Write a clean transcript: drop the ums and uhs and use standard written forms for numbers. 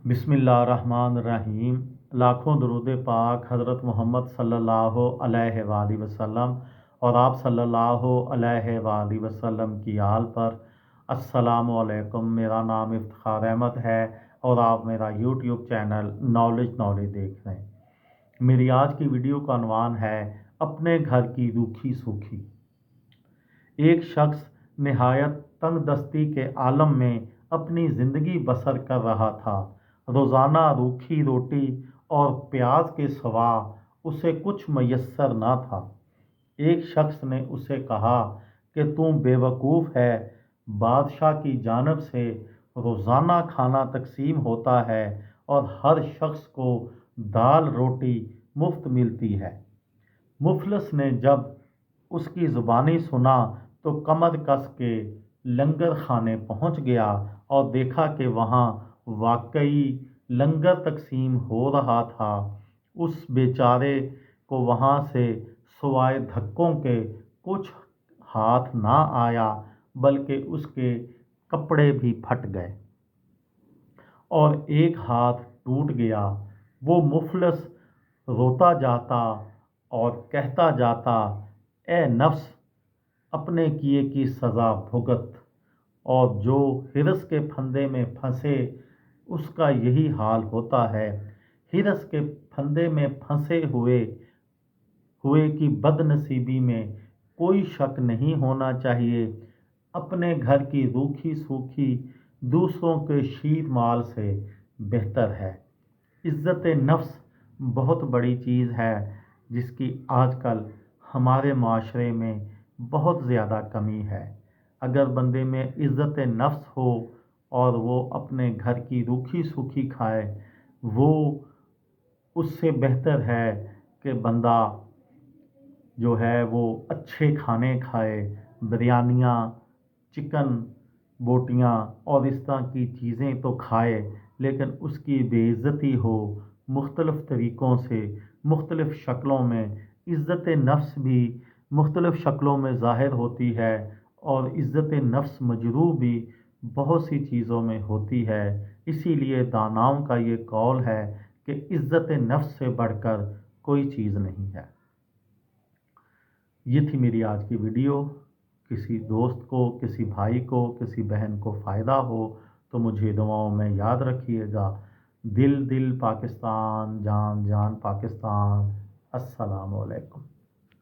बिस्मिल्लाहिर्रहमानिर्रहीम। लाखों दरूद पाक हज़रत मोहम्मद सल्लल्लाहु अलैहि वालैहि वसल्लम और आप सल्लल्लाहु अलैहि वालैहि वसल्लम की आल पर। अस्सलामु अलैकुम। मेरा नाम इफ्तिखार अहमद है और आप मेरा यूट्यूब चैनल नॉलेज देख रहे हैं। मेरी आज की वीडियो का अनवान है अपने घर की रूखी सूखी। एक शख्स निहायत तंगदस्ती के आलम में अपनी ज़िंदगी बसर कर रहा था। रोज़ाना रूखी रोटी और प्याज के सिवा उसे कुछ मयस्सर न था। एक शख्स ने उसे कहा कि तू बेवकूफ़ है, बादशाह की जानब से रोज़ाना खाना तकसीम होता है और हर शख्स को दाल रोटी मुफ्त मिलती है। मुफलिस ने जब उसकी ज़ुबानी सुना तो कमर कस के लंगर खाने पहुंच गया और देखा कि वहां वाकई लंगर तकसीम हो रहा था। उस बेचारे को वहां से सिवाय धक्कों के कुछ हाथ ना आया, बल्कि उसके कपड़े भी फट गए और एक हाथ टूट गया। वो मुफलिस रोता जाता और कहता जाता, ए नफ्स, अपने किए की सज़ा भुगत। और जो हिरस के फंदे में फंसे उसका यही हाल होता है। हिरस के फंदे में फंसे हुए की बदनसीबी में कोई शक नहीं होना चाहिए। अपने घर की रूखी सूखी दूसरों के शीर माल से बेहतर है। इज़्ज़त नफ्स बहुत बड़ी चीज़ है जिसकी आजकल हमारे माशरे में बहुत ज़्यादा कमी है। अगर बंदे में इज़्ज़त नफ्स हो और वो अपने घर की रूखी सूखी खाए, वो उससे बेहतर है कि बंदा जो है वो अच्छे खाने खाए, बिरयानियाँ, चिकन बोटियाँ और इस तरह की चीज़ें तो खाए, लेकिन उसकी बेइज्जती हो मुख्तलिफ़ तरीक़ों से, मुख्तलिफ़ शक्लों में। इज़्ज़त नफ्स भी मुख्तलिफ़ शक्लों में ज़ाहिर होती है और इज़्ज़त नफ्स मजरूह भी बहुत सी चीज़ों में होती है। इसीलिए दानाओं का ये कौल है कि इज़्ज़त नफ्स से बढ़कर कोई चीज़ नहीं है। ये थी मेरी आज की वीडियो। किसी दोस्त को, किसी भाई को, किसी बहन को फ़ायदा हो तो मुझे दुआओं में याद रखिएगा। दिल दिल पाकिस्तान, जान जान पाकिस्तान। अस्सलामु अलैकुम।